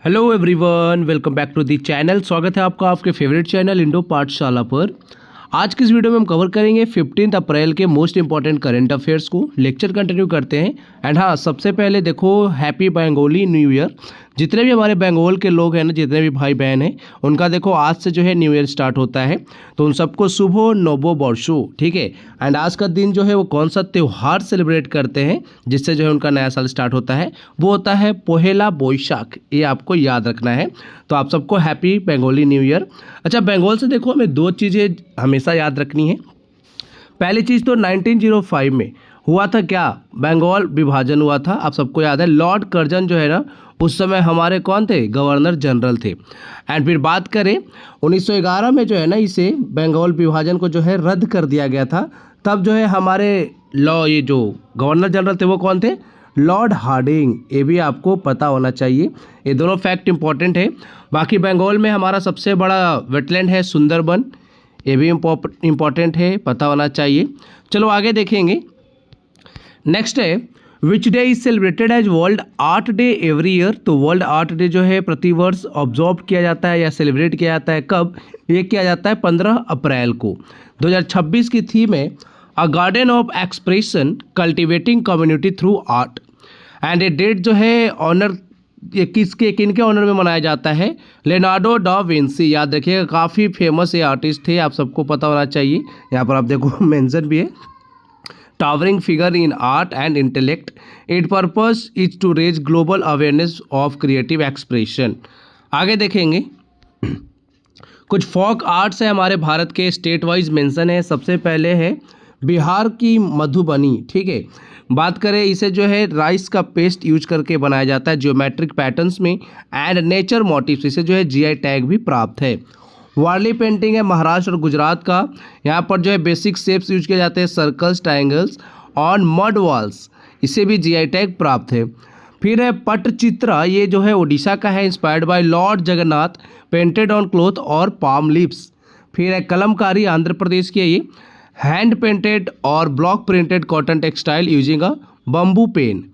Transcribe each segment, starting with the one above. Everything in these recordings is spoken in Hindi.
Hello everyone, welcome back to the channel. स्वागत है आपका आपके फेवरेट चैनल इंडो पाठशाला पर। आज की इस वीडियो में हम कवर करेंगे 15 अप्रैल के मोस्ट इंपॉर्टेंट करंट अफेयर्स को। लेक्चर कंटिन्यू करते हैं। एंड हाँ, सबसे पहले देखो हैप्पी बंगाली न्यू ईयर। जितने भी हमारे बंगाल के लोग हैं ना, जितने भी भाई बहन हैं, उनका देखो आज से जो है न्यू ईयर स्टार्ट होता है। तो उन सबको शुभ नवो वर्षो, ठीक है। एंड आज का दिन जो है वो कौन सा त्यौहार सेलिब्रेट करते हैं जिससे जो है उनका नया साल स्टार्ट होता है, वो होता है पोहेला बोईशाख। ये आपको याद रखना है। तो आप सबको हैप्पी बंगाली न्यू ईयर। अच्छा, बंगाल से देखो हमें दो चीज़ें हमेशा याद रखनी है। पहली चीज़ तो 1905 में हुआ था क्या, बंगाल विभाजन हुआ था। आप सबको याद है, लॉर्ड कर्जन जो है ना, उस समय हमारे कौन थे, गवर्नर जनरल थे। एंड फिर बात करें 1911 में जो है ना, इसे बंगाल विभाजन को जो है रद्द कर दिया गया था। तब जो है हमारे ये जो गवर्नर जनरल थे वो कौन थे, लॉर्ड हार्डिंग। ये भी आपको पता होना चाहिए। ये दोनों फैक्ट इंपॉर्टेंट है। बाकी बंगाल में हमारा सबसे बड़ा वेटलैंड है सुंदरबन, ये भी इम्पॉर्टेंट है, पता होना चाहिए। चलो आगे देखेंगे। नेक्स्ट है which day is celebrated as world art day every year. तो वर्ल्ड आर्ट डे जो है प्रतिवर्ष ऑब्जर्व किया जाता है या सेलिब्रेट किया जाता है। कब ये किया जाता है, 15 अप्रैल को। 2026 की थीम है a garden of expression cultivating community through art. And ये डेट जो है ऑनर ये किनके ऑनर में मनाया जाता है, लेनार्डो डा विंसी। याद रखिएगा, काफ़ी फेमस ये आर्टिस्ट थे, आप सबको पता होना चाहिए। यहाँ पर आप देखो मेंशन भी है, towering figure in art and intellect, it purpose is to raise global awareness of creative expression. आगे देखेंगे कुछ फोक आर्ट्स है हमारे भारत के, स्टेट वाइज मेंशन है। सबसे पहले है बिहार की मधुबनी, ठीक है। बात करें, इसे जो है राइस का पेस्ट यूज करके बनाया जाता है ज्योमेट्रिक पैटर्न्स में। एंड नेचर मोटिव्स, इसे जो है जीआई टैग भी प्राप्त है। वारली पेंटिंग है महाराष्ट्र और गुजरात का। यहाँ पर जो है बेसिक शेप्स यूज किए जाते हैं, circles, triangles on mud walls, इसे भी जीआई टैग प्राप्त है। फिर है पट्टचित्रा, ये जो है उड़ीसा का है, inspired by lord Jagannath, painted on cloth और पाम लीव्स। फिर है कलमकारी, आंध्र प्रदेश की है ये, हैंड पेंटेड और block printed cotton textile using a bamboo pen.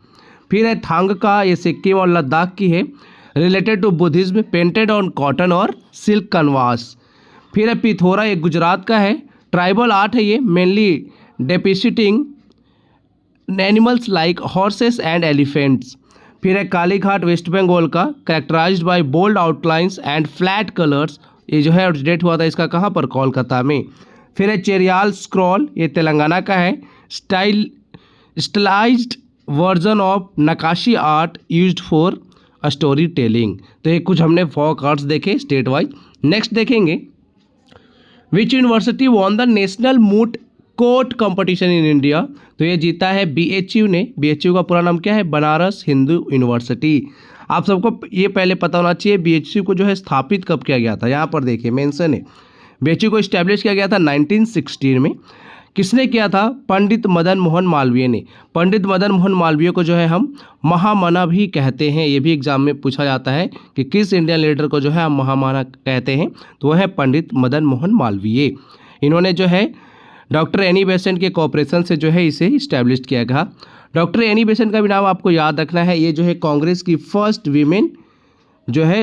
फिर है थांग का, ये सिक्किम और लद्दाख की है, related to Buddhism, painted on cotton और सिल्क कनवास। फिर है पिथोरा, ये गुजरात का है, ट्राइबल आर्ट है ये, mainly depicting animals like horses and elephants. फिर है कालीघाट, वेस्ट बंगाल का, characterised by bold outlines and flat colours. ये जो है डेट हुआ था इसका कहाँ पर, कोलकाता में। फिर है चेरियाल स्क्रॉल, ये तेलंगाना का है, स्टाइलाइज्ड वर्जन ऑफ नकाशी art used for story telling. तो ये कुछ हमने फोक आर्ट्स देखे स्टेट वाइज। नेक्स्ट देखेंगे which university won the national moot court competition in India. तो ये जीता है बीएचयू ने। बीएचयू का पूरा नाम क्या है, बनारस हिंदू यूनिवर्सिटी। आप सबको ये पहले पता होना चाहिए बीएचयू को जो है स्थापित कब किया गया था। यहाँ पर देखिए मेंशन है, बीएचयू को इस्टेब्लिश किया गया था 1916 में। किसने किया था, पंडित मदन मोहन मालवीय ने। पंडित मदन मोहन मालवीय को जो है हम महामना भी कहते हैं। ये भी एग्जाम में पूछा जाता है कि किस इंडियन लीडर को जो है हम महामना कहते हैं, तो वह है पंडित मदन मोहन मालवीय। इन्होंने जो है डॉक्टर एनी बेसेंट के कोऑपरेशन से जो है इसे इस्टेब्लिश किया गया। डॉक्टर एनी बेसेंट का भी नाम आपको याद रखना है। ये जो है कांग्रेस की फर्स्ट वीमेन जो है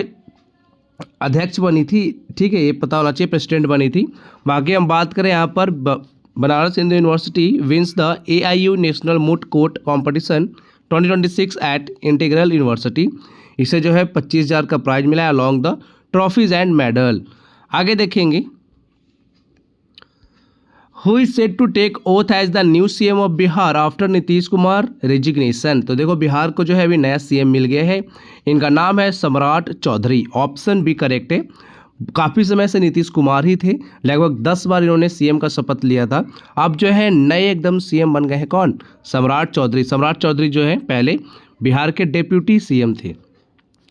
अध्यक्ष बनी थी, ठीक है, ये पता होना चाहिए, प्रेसिडेंट बनी थी। बाकी हम बात करें यहाँ पर Banaras Hindu University wins the AIU national moot court competition 2026 at Integral University. इसे जो है 25,000 का प्राइज मिला है along the trophies and medal. आगे देखेंगे who is set to take oath as the new CM of Bihar after Nitish Kumar resignation. तो देखो बिहार को जो है अभी नया सीएम मिल गया है, इनका नाम है सम्राट चौधरी। ऑप्शन बी करेक्ट है। काफ़ी समय से नीतीश कुमार ही थे, लगभग 10 बार इन्होंने सीएम का शपथ लिया था। अब जो है नए एकदम सीएम बन गए हैं, कौन, सम्राट चौधरी। सम्राट चौधरी जो है पहले बिहार के डेप्यूटी सीएम थे।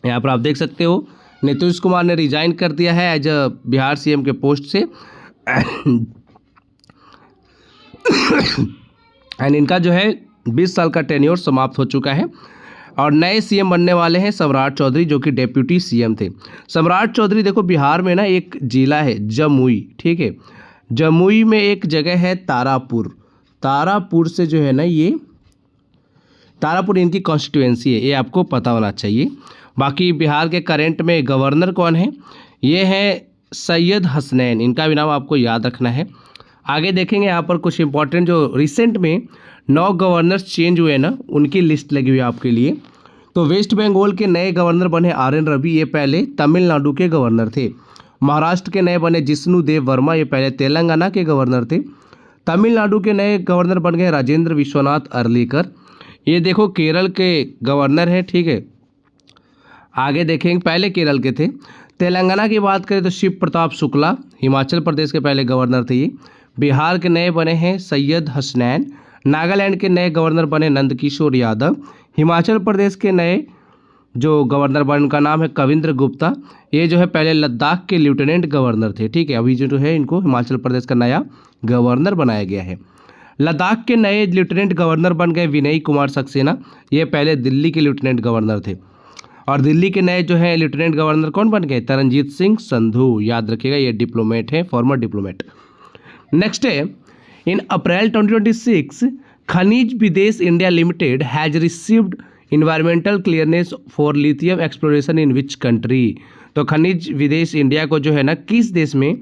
यहाँ पर आप देख सकते हो नीतीश कुमार ने रिजाइन कर दिया है एज अ बिहार सीएम के पोस्ट से। एंड इनका जो है 20 साल का टेन्योर समाप्त हो चुका है और नए सीएम बनने वाले हैं सम्राट चौधरी, जो कि डेप्यूटी सीएम थे। सम्राट चौधरी देखो बिहार में ना एक जिला है जमुई, ठीक है, जमुई में एक जगह है तारापुर। तारापुर से जो है ना, ये तारापुर इनकी कॉन्स्टिट्यूएंसी है, ये आपको पता होना चाहिए। बाकी बिहार के करंट में गवर्नर कौन है, ये है सैयद हसनैन, इनका भी नाम आपको याद रखना है। आगे देखेंगे यहाँ पर कुछ इंपॉर्टेंट जो रिसेंट में 9 गवर्नर्स चेंज हुए ना, उनकी लिस्ट लगी हुई है आपके लिए। तो वेस्ट बंगाल के नए गवर्नर बने RN रवि, ये पहले तमिलनाडु के गवर्नर थे। महाराष्ट्र के नए बने जिष्णु देव वर्मा, ये पहले तेलंगाना के गवर्नर थे। तमिलनाडु के नए गवर्नर बन गए राजेंद्र विश्वनाथ अर्लीकर, ये देखो केरल के गवर्नर हैं, ठीक है। आगे देखेंगे, पहले केरल के थे। तेलंगाना की बात करें तो शिव प्रताप शुक्ला, हिमाचल प्रदेश के पहले गवर्नर थे ये। बिहार के नए बने हैं सैयद हसनैन। नागालैंड के नए गवर्नर बने नंदकिशोर यादव। हिमाचल प्रदेश के नए जो गवर्नर बने उनका नाम है कविंद्र गुप्ता, ये जो है पहले लद्दाख के लेफ्टिनेंट गवर्नर थे, ठीक है। अभी जो है इनको हिमाचल प्रदेश का नया गवर्नर बनाया गया है। लद्दाख के नए लेफ्टिनेंट गवर्नर बन गए विनय कुमार सक्सेना, ये पहले दिल्ली के लेफ्टिनेंट गवर्नर थे। और दिल्ली के नए जो है लेफ्टिनेंट गवर्नर कौन बन गए, तरनजीत सिंह संधू, याद रखिएगा ये डिप्लोमेट है, फॉर्मर डिप्लोमेट। नेक्स्ट है, इन अप्रैल 2026 खनिज विदेश India limited has received environmental clearance for lithium exploration in which country. तो खनिज विदेश इंडिया को जो है ना, किस देश में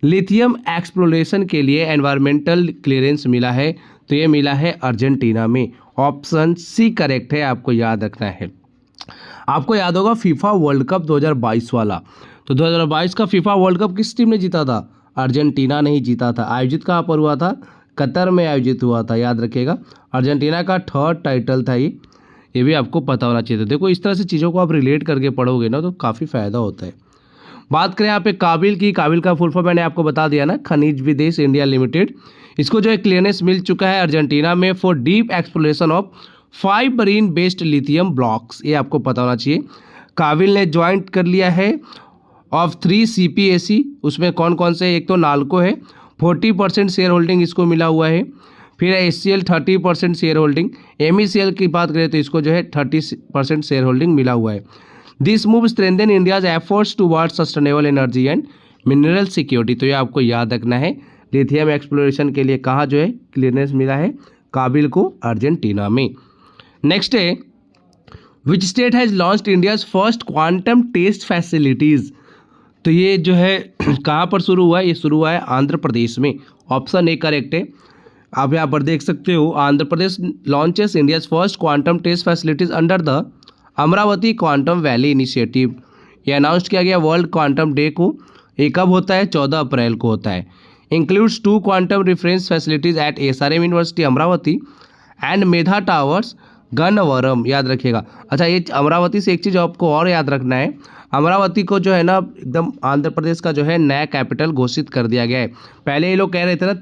लिथियम एक्सप्लोरेशन के लिए एनवायरमेंटल क्लियरेंस मिला है, तो ये मिला है अर्जेंटीना में। ऑप्शन सी करेक्ट है, आपको याद रखना है। आपको याद होगा फीफा वर्ल्ड कप 2022 वाला, तो 2022 का फीफा वर्ल्ड कप किस टीम ने जीता था, अर्जेंटीना ने ही जीता था। आयोजित कहाँ पर हुआ था, कतर में आयोजित हुआ था, याद रखिएगा। अर्जेंटीना का 3rd टाइटल था ये भी आपको पता होना चाहिए। देखो इस तरह से चीज़ों को आप रिलेट करके पढ़ोगे ना तो काफ़ी फायदा होता है। बात करें यहाँ पे काबिल की, काबिल का फुल फॉर्म मैंने आपको बता दिया ना, खनिज विदेश इंडिया लिमिटेड। इसको जो है क्लियरेंस मिल चुका है अर्जेंटीना में for deep exploration of 5 marine based lithium blocks, ये आपको पता होना चाहिए। काबिल ने ज्वाइंट कर लिया है ऑफ 3 CPSE, उसमें कौन कौन से, एक तो नाल्को है, 40% शेयर होल्डिंग इसको मिला हुआ है। फिर HCL 30% शेयर होल्डिंग। MECL की बात करें तो इसको जो है 30% शेयर होल्डिंग मिला हुआ है। This move strengthen India's efforts towards sustainable energy and mineral security, तो ये आपको याद रखना है। लिथियम एक्सप्लोरेशन के लिए कहाँ जो है क्लियरेंस मिला है, काबिल को अर्जेंटीना में। नेक्स्ट है, which state has launched India's first quantum test facilities, तो ये जो है कहाँ पर शुरू हुआ है, ये शुरू हुआ है आंध्र प्रदेश में। ऑप्शन ए करेक्ट है। आप यहाँ पर देख सकते हो, Andhra Pradesh launches India's first quantum test facilities under the Amaravati quantum valley initiative. ये अनाउंस किया गया वर्ल्ड क्वांटम डे को। ये कब होता है, 14 अप्रैल को होता है। Includes 2 quantum reference facilities at SRM University Amaravati and Medha Towers Gannavaram, याद रखिएगा। अच्छा, ये अमरावती से एक चीज़ आपको और याद रखना है, अमरावती को जो है ना एकदम आंध्र प्रदेश का जो है नया कैपिटल घोषित कर दिया गया है। पहले ये लोग कह रहे थे ना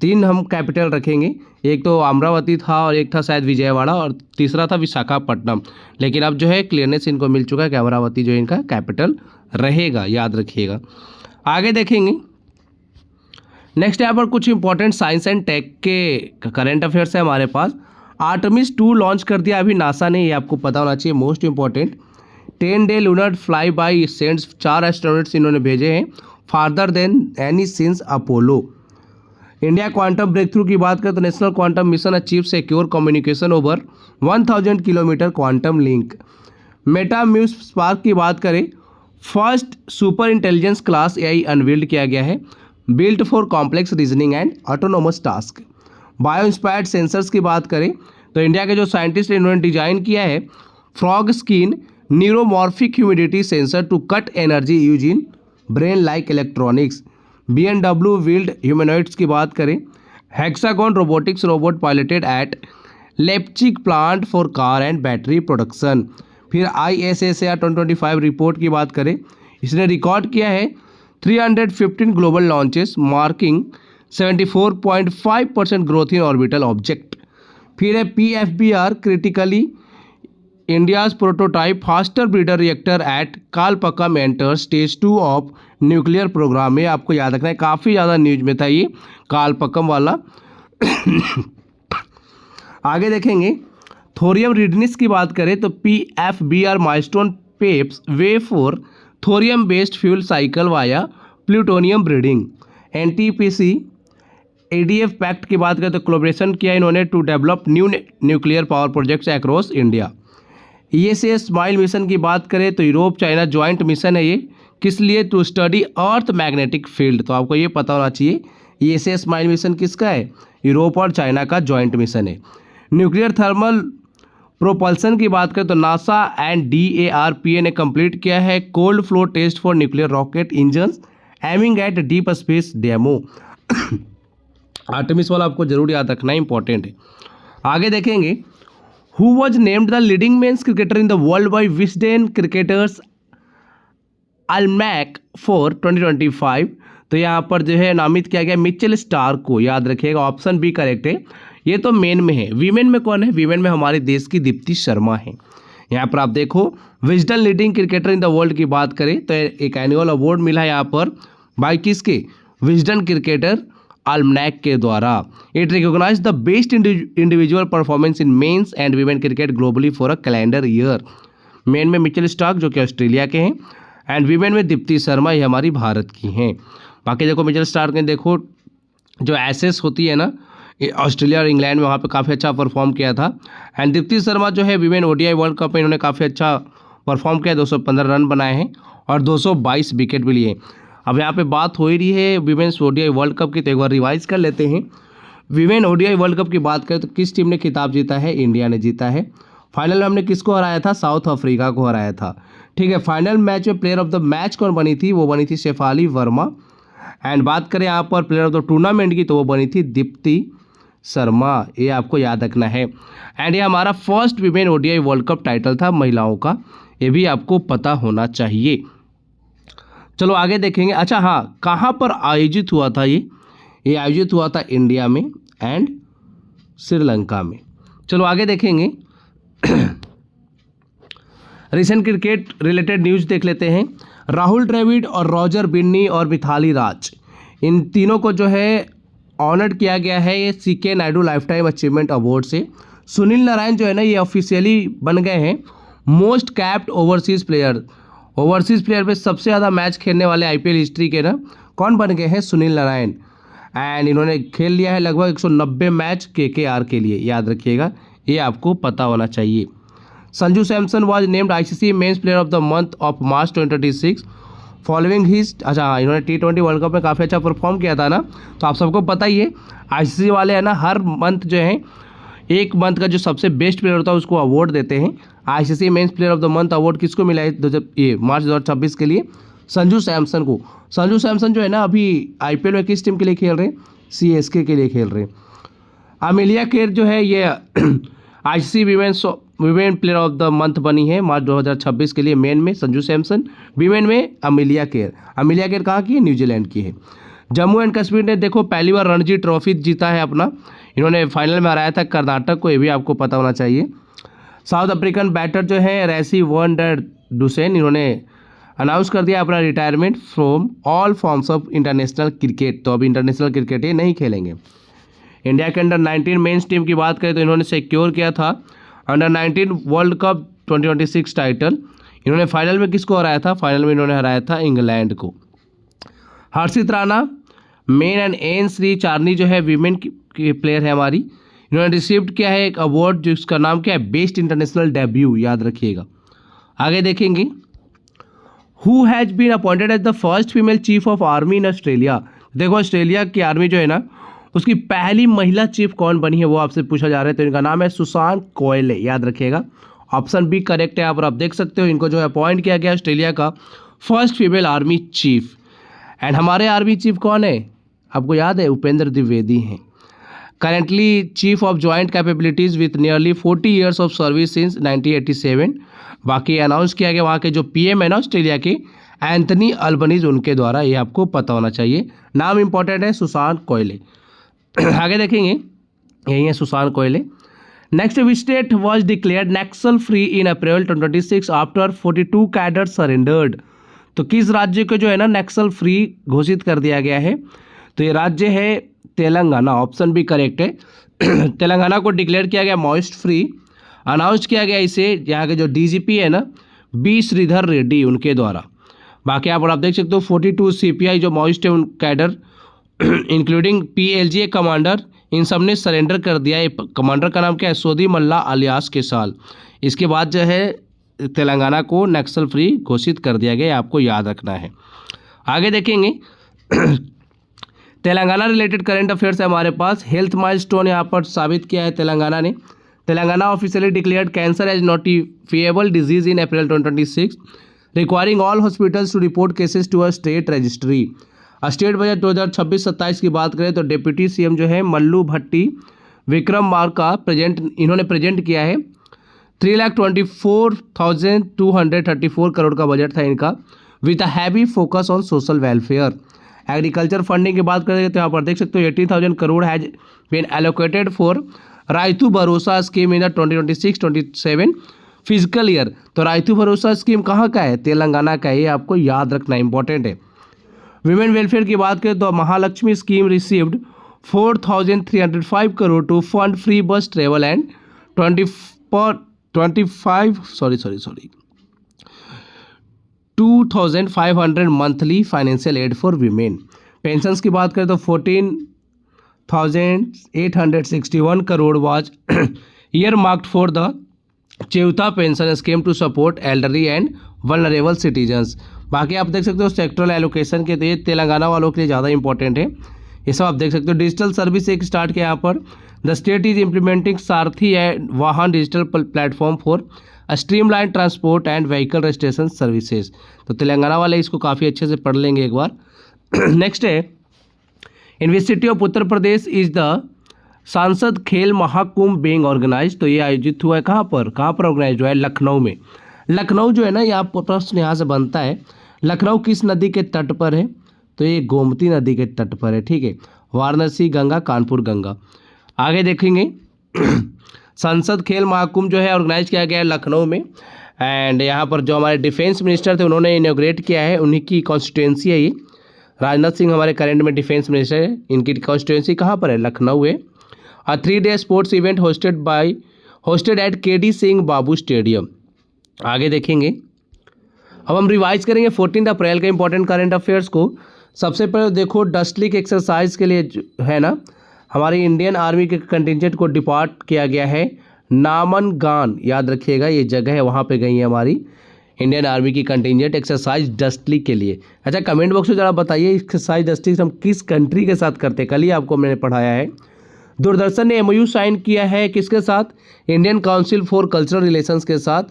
तीन हम कैपिटल रखेंगे, एक तो अमरावती था और एक था शायद विजयवाड़ा और तीसरा था विशाखापट्टनम, लेकिन अब जो है क्लियरेंस इनको मिल चुका है कि अमरावती जो है इनका कैपिटल रहेगा, याद रखिएगा। आगे देखेंगे, नेक्स्ट यहाँ पर कुछ इंपॉर्टेंट साइंस एंड टेक के करंट अफेयर्स है हमारे पास। आर्टेमिस 2 लॉन्च कर दिया अभी नासा ने, ये आपको पता होना चाहिए, most important. 10 day lunar fly by sends, 4 astronauts इन्होंने भेजे हैं, farther than any since Apollo. India quantum breakthrough की बात करें तो national quantum mission achieve secure communication over 1000 kilometre quantum link. Meta Muse Spark की बात करें, first super intelligence class AI unveiled किया गया है, built for complex reasoning and autonomous task. Bio inspired sensors की बात करें तो इंडिया के जो साइंटिस्ट इन्होंने डिजाइन किया है frog skin neuromorphic humidity sensor to cut energy use in brain like electronics. BMW wheeled humanoids की बात करें, hexagon robotics robot piloted at Leipzig plant for car and battery production. फिर ISSAR 2025 रिपोर्ट की बात करें, इसने रिकॉर्ड किया है 315 global launches marking 74.5% growth in orbital object. फिर है PFBR critically India's prototype faster breeder reactor at Kalpakkam enter stage 2 of nuclear programme. में आपको याद रखना है, काफ़ी ज़्यादा न्यूज में था ये कालपक्कम वाला। आगे देखेंगे, थोरियम रिडनेस की बात करें तो PFBR milestone paves way for thorium based fuel cycle via plutonium breeding. NTPC ADF pact की बात करें तो कोलैबोरेशन किया इन्होंने to develop new nuclear power projects across India. ESA SMILE mission की बात करें तो यूरोप चाइना ज्वाइंट मिशन है ये, किस लिए? To study Earth magnetic field. तो आपको ये पता होना चाहिए ESA स्माइल मिशन किसका है? यूरोप और चाइना का ज्वाइंट मिशन है। न्यूक्लियर थर्मल प्रोपल्सन की बात करें तो नासा एंड DARPA ने कंप्लीट किया है cold flow test for nuclear rocket engines aiming at deep space demo. Artemis वाला आपको जरूर याद रखना, इंपॉर्टेंट है। आगे देखेंगे, who was named the leading men's cricketer in the world by Wisden cricketers' almanack for 2025। तो यहाँ पर जो है नामित किया गया मिचेल स्टार्क को, याद रखिएगा, ऑप्शन बी करेक्ट है। ये तो मेन में है। वीमेन में कौन है? वीमेन में हमारे देश की दीप्ति शर्मा है। यहाँ पर आप देखो, Wisden leading cricketer in the world की बात करें तो एक एनुअल अवार्ड मिला है यहाँ पर बाय किसके? विजडन क्रिकेटर अल्मनैक के द्वारा। It recognise the best individual performance in men's and women cricket globally for a calendar year. Men में मिचेल स्टार्क जो कि ऑस्ट्रेलिया के हैं, एंड वीमेन में दीप्ति शर्मा, ये हमारी भारत की हैं। बाकी देखो, मिचेल स्टार्क ने देखो जो एसेस होती है ना ऑस्ट्रेलिया और इंग्लैंड में, वहाँ पे काफ़ी अच्छा परफॉर्म किया था। एंड दीप्ति शर्मा जो है वीमेन ODI वर्ल्ड कप में इन्होंने काफ़ी अच्छा परफॉर्म किया, 215 रन बनाए हैं और 222 विकेट भी लिए। अब यहाँ पे बात हो ही रही है वीमेन्स ODI वर्ल्ड कप की, तो एक बार रिवाइज कर लेते हैं। वीमेन ODI वर्ल्ड कप की बात करें तो किस टीम ने खिताब जीता है? इंडिया ने जीता है। फाइनल में हमने किसको हराया था? साउथ अफ्रीका को हराया था। ठीक है, फाइनल मैच में प्लेयर ऑफ द मैच कौन बनी थी? वो बनी थी शेफाली वर्मा। एंड बात करें यहाँ पर प्लेयर ऑफ द टूर्नामेंट की, तो वो बनी थी दीप्ति शर्मा। ये आपको याद रखना है। एंड ये हमारा first women ODI world cup title था महिलाओं का, ये भी आपको पता होना चाहिए। चलो आगे देखेंगे। अच्छा हाँ, कहाँ पर आयोजित हुआ था ये आयोजित हुआ था इंडिया में एंड श्रीलंका में। चलो आगे देखेंगे। रिसेंट क्रिकेट रिलेटेड न्यूज़ देख लेते हैं। राहुल द्रविड़ और रॉजर बिन्नी और मिथाली राज, इन तीनों को जो है ऑनर्ड किया गया है ये CK Naidu life time achievement award से। सुनील नारायण जो है ना, ये ऑफिशियली बन गए हैं most capped overseas player. Overseas player में सबसे ज़्यादा मैच खेलने वाले IPL हिस्ट्री के ना कौन बन गए हैं? सुनील नारायण। एंड इन्होंने खेल लिया है लगभग 190 मैच KKR के लिए, याद रखिएगा, ये आपको पता होना चाहिए। Sanju Samson was named ICC men's player of the month of March 2026 following his. अच्छा हाँ, इन्होंने T20 वर्ल्ड कप में काफ़ी अच्छा परफॉर्म किया था ना, तो आप सबको पता ही है ICC वाले है ना, हर मंथ जो है एक मंथ का जो सबसे बेस्ट प्लेयर होता है उसको अवार्ड देते हैं। ICC men's player of the month award किसको मिला है ये मार्च 2026 के लिए? संजू सैमसन को। संजू सैमसन जो है ना अभी IPL में किस टीम के लिए खेल रहे हैं? CSK के लिए खेल रहे हैं। अमेलिया केर जो है ये ICC women player of the month बनी है मार्च 2026 के लिए। मेन में संजू सैमसन, वीमेन में अमेलिया केर। अमेलिया केर कहाँ की है? न्यूजीलैंड की है। जम्मू एंड कश्मीर ने देखो पहली बार रणजी ट्रॉफी जीता है अपना, इन्होंने फाइनल में हराया था कर्नाटक को, ये भी आपको पता होना चाहिए। साउथ अफ्रीकन बैटर जो है रेसी वन डर डुसेन, इन्होंने अनाउंस कर दिया अपना retirement from all forms of international cricket, तो अभी इंटरनेशनल क्रिकेट ये नहीं खेलेंगे। इंडिया के अंडर 19 मेंस टीम की बात करें तो इन्होंने सिक्योर किया था अंडर 19 वर्ल्ड कप 2026 टाइटल। इन्होंने फाइनल में किसको हराया था? फाइनल में इन्होंने हराया था इंग्लैंड को। Harshit Rana men and N Shree Charani जो है वीमेन की प्लेयर है हमारी, इन्होंने रिसीव्ड किया है एक अवार्ड जिसका नाम क्या है? बेस्ट इंटरनेशनल डेब्यू, याद रखिएगा। आगे देखेंगे, who has been appointed as the first female chief of army in Australia. देखो ऑस्ट्रेलिया की आर्मी जो है ना उसकी पहली महिला चीफ कौन बनी है वो आपसे पूछा जा रहा है, तो इनका नाम है सुसान कोयले, याद रखिएगा। ऑप्शन बी करेक्ट है। यहाँ पर आप देख सकते हो इनको जो है अपॉइंट किया गया ऑस्ट्रेलिया का first female army chief. And हमारे आर्मी चीफ कौन है आपको याद है? उपेंद्र द्विवेदी हैं। Currently chief of joint capabilities with nearly 40 years of service since 1987। बाकी अनाउंस किया गया वहाँ के जो PM है ना ऑस्ट्रेलिया के, एंथनी अल्बनीज, उनके द्वारा, ये आपको पता होना चाहिए। नाम इंपॉर्टेंट है, सुसान कोयले। आगे देखेंगे, यही है सुसान कोयले। Next state was declared Naxal free in April 2026 after 42 cadre surrendered. तो किस राज्य को जो है ना नक्सल फ्री घोषित कर दिया गया है? तो ये राज्य है तेलंगाना, ऑप्शन भी करेक्ट है। तेलंगाना को डिक्लेयर किया गया माओइस्ट फ्री। अनाउंस किया गया इसे यहाँ के जो DGP है ना B श्रीधर रेड्डी, उनके द्वारा। बाकी यहाँ पर आप देख सकते हो 42 CPI जो माओइस्ट है उन cadre including PLGA commander in सब ने सरेंडर कर दिया है। कमांडर का नाम क्या है? सोदी मल्ला अलियास केसाल। इसके बाद जो है तेलंगाना को नक्सल फ्री घोषित कर दिया गया, आपको याद रखना है। आगे देखेंगे तेलंगाना रिलेटेड करंट अफेयर्स है हमारे पास। हेल्थ माइलस्टोन यहाँ पर साबित किया है तेलंगाना ने। Telangana officially declared cancer as notifiable disease in April 2026, requiring all hospitals to report cases to a state registry. State budget 2026-27 की बात करें तो डिप्टी सीएम जो है मल्लू भट्टी विक्रम मार्का इन्होंने प्रेजेंट किया है। 3,24,234 करोड़ का बजट था इनका, with a heavy focus on social welfare. Agriculture funding की बात करें तो यहाँ पर देख सकते हो 18,000 crore has been allocated for Rythu Bharosa scheme in the 2026-27 physical year. तो रायतू भरोसा स्कीम कहाँ का है? तेलंगाना का है, ये आपको याद रखना इंपॉर्टेंट है। विमेन वेलफेयर की बात करें तो Mahalakshmi scheme received 4,305 crore to fund free bus travel and 2,500 monthly financial aid for women. Pensions की बात करें तो 14,861 crore was earmarked for the Cheyutha pension scheme to support elderly and vulnerable citizens. बाकी आप देख सकते हो सेक्टरल एलोकेशन के लिए तेलंगाना वालों के लिए ज़्यादा इंपॉर्टेंट है, ये सब आप देख सकते हो। डिजिटल सर्विस एक स्टार्ट किया यहाँ पर। The state is implementing Sarathi and वाहन digital platform for streamline transport and vehicle registration services. तो तेलंगाना वाले इसको काफ़ी अच्छे से पढ़ लेंगे एक बार। नेक्स्ट है university of Uttar Pradesh is the सांसद खेल महाकुंभ बीइंग ऑर्गेनाइज। तो ये आयोजित हुआ है कहाँ पर ऑर्गेनाइज हुआ है? लखनऊ में। लखनऊ जो है ना, यहाँ प्रश्न यहाँ से बनता है, लखनऊ किस नदी के तट पर है? तो ये गोमती नदी के तट पर है, ठीक है। वाराणसी गंगा, कानपुर गंगा। आगे देखेंगे संसद खेल महाकुंभ जो है ऑर्गेनाइज किया गया है लखनऊ में। एंड यहाँ पर जो हमारे डिफेंस मिनिस्टर थे उन्होंने इनॉग्रेट किया है, उन्हीं की कॉन्स्टिट्यूंसी है ये। राजनाथ सिंह हमारे करंट में डिफेंस मिनिस्टर है, इनकी कॉन्स्टिट्यूंसी कहाँ पर है? लखनऊ है। 3 day sports event hosted at KD Singh Babu stadium. आगे देखेंगे, अब हम रिवाइज करेंगे 14 अप्रैल के इंपॉर्टेंट करंट अफेयर्स को। सबसे पहले देखो डस्टलिक एक्सरसाइज के लिए है ना, हमारी इंडियन आर्मी के कंटिजेंट को डिपार्ट किया गया है नामनगान, याद रखिएगा ये जगह है, वहाँ पे गई है हमारी इंडियन आर्मी की कंटिजेंट एक्सरसाइज डस्टलिक के लिए। अच्छा कमेंट बॉक्स में ज़रा बताइए एक्सरसाइज डस्टलिक हम किस कंट्री के साथ करते हैं? कल ही आपको मैंने पढ़ाया है। दूरदर्शन ने MOU साइन किया है किसके साथ? Indian council for cultural relations के साथ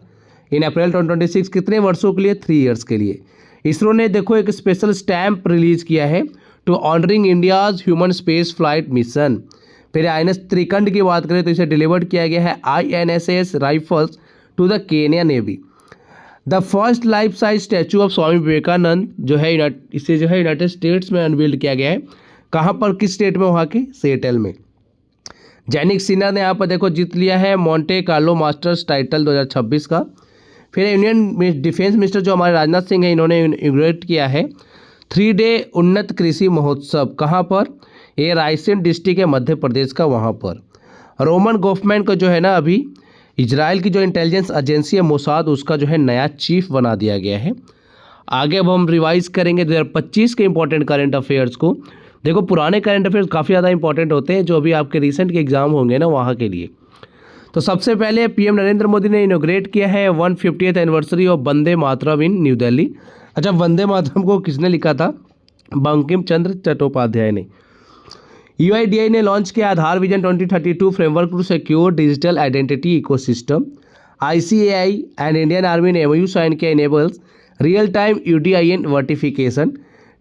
इन अप्रैल 2026। कितने वर्षों के लिए? 3 ईयर्स के लिए। इसरो ने देखो एक स्पेशल स्टैम्प रिलीज किया है to honouring India's human space flight mission. फिर INS त्रिकंड की बात करें तो इसे डिलीवर्ड किया गया है INSS rifles to the Kenya Navy. The first life size statue of Swami Vivekananda जो है इसे जो है यूनाइटेड स्टेट्स में अनवील्ड किया गया है। कहाँ पर, किस स्टेट में? वहाँ के सेटल में। जैनिक सिन्हा ने यहाँ पर देखो जीत लिया है मोंटे कार्लो मास्टर्स टाइटल 2026 का। फिर यूनियन डिफेंस मिनिस्टर जो हमारे राजनाथ सिंह हैं इन्होंने इनॉग्रेट किया है 3 डे उन्नत कृषि महोत्सव। कहाँ पर? ये रायसेन डिस्ट्रिक्ट है मध्य प्रदेश का, वहाँ पर। रोमन गवर्नमेंट को जो है ना अभी इजराइल की जो इंटेलिजेंस एजेंसी है मोसाद, उसका जो है नया चीफ बना दिया गया है। आगे अब हम रिवाइज करेंगे 2025 के इंपॉर्टेंट करंट अफेयर्स को। देखो पुराने करंट अफेयर्स काफ़ी ज़्यादा इंपॉर्टेंट होते हैं जो अभी आपके रिसेंट के एग्जाम होंगे ना वहाँ के लिए। तो सबसे पहले PM नरेंद्र मोदी ने इनॉग्रेट किया है 150th anniversary of Vande Mataram in new Delhi. अच्छा वंदे मातरम को किसने लिखा था? बंकिम चंद्र चट्टोपाध्याय ने। UIDAI ने लॉन्च किया Aadhaar vision 2032 framework to secure digital identity ecosystem. ICAI and Indian army ने MOU साइन किया enables real time UDIN verification.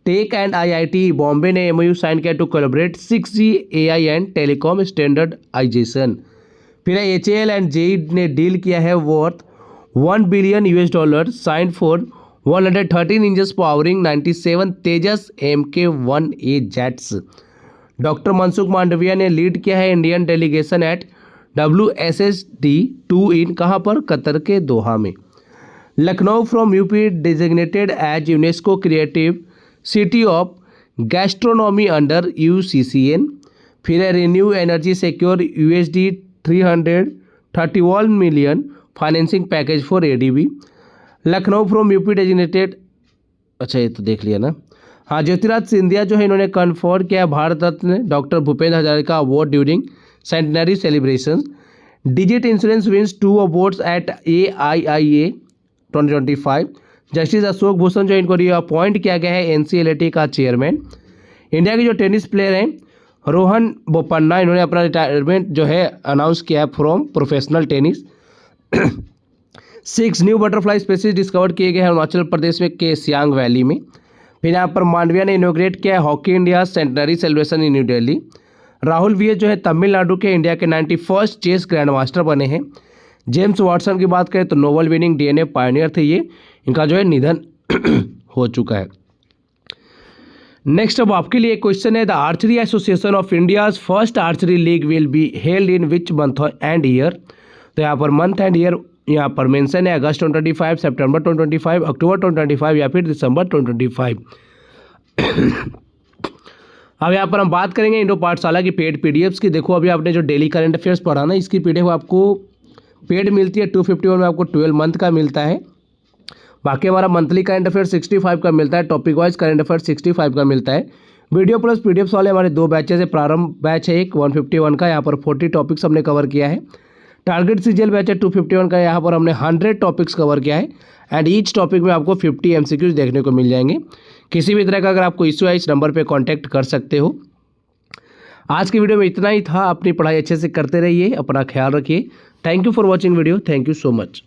Tech and IIT Bombay ने MOU साइन किया to collaborate 6G AI and telecom standardization. फिर HAL एंड JEE ने डील किया है worth $1 billion sign for 113 engine powering 97 Tejas MK-1A jets. Doctor Mansukh Mandaviya ने लीड किया है इंडियन डेलीगेशन एट WSSD-2 इन कहाँ पर? कतर के दोहा में। Lucknow from UP designated as UNESCO creative city of gastronomy under UCCN। फिर है ReNew energy secure $331 million financing package for ADB। Lucknow from UP designated, अच्छा ये तो देख लिया ना। हाँ, ज्योतिराज सिंधिया जो है इन्होंने कन्फर्म किया Bharat Ratna doctor Bhupendra Hazarika award during centenary celebration. Digit insurance wins 2 awards at AIIA 2025। Justice Ashok Bhushan जो इनको अपॉइंट किया गया है NCLAT का चेयरमैन। इंडिया के जो टेनिस प्लेयर हैं रोहन बोपन्ना, इन्होंने अपना रिटायरमेंट जो है अनाउंस किया है from professional tennis. 6 new butterfly species discover किए गए हैं अरुणाचल प्रदेश में के सियांग वैली में। फिर यहाँ पर मांडविया ने इनोग्रेट किया है hockey India centenary celebration in new Delhi. Rahul VS जो है तमिलनाडु के इंडिया के 91st चेस ग्रैंड मास्टर बने हैं। जेम्स वाटसन की बात करें तो नोबल विनिंग DNA पायनियर थे ये, इनका जो है निधन हो चुका है। नेक्स्ट अब आपके लिए क्वेश्चन है, the archery association of India's first archery league will be held in which month and year. तो यहाँ पर मंथ एंड ईयर यहाँ पर मेंशन है अगस्त 2025, सितंबर 2025, अक्टूबर 2025 या फिर दिसंबर 2025। अब यहाँ पर हम बात करेंगे इंडो पाठशाला की पेड PDFs की। देखो अभी आपने जो डेली करंट अफेयर्स पढ़ा ना, इसकी PDF आपको पेड मिलती है 251 में, आपको 12 मंथ का मिलता है। बाकी हमारा मंथली करंट अफेयर 65 का मिलता है, टॉपिक वाइज करंट अफेयर 65 का मिलता है। वीडियो प्लस PDFs वाले हमारे 2 बैचेज है। प्रारंभ बैच है एक 151 का, यहाँ पर 40 टॉपिक्स हमने कवर किया है। टारगेट CGL बैच है 251 का, यहाँ पर हमने 100 टॉपिक्स कवर किया है एंड ईच टॉपिक में आपको 50 MCQs देखने को मिल जाएंगे। किसी भी तरह का अगर आपको इश्यू है इस नंबर पे कांटेक्ट कर सकते हो। आज की वीडियो में इतना ही था। अपनी पढ़ाई अच्छे से करते रहिए, अपना ख्याल रखिए। Thank you for watching video, thank you so much.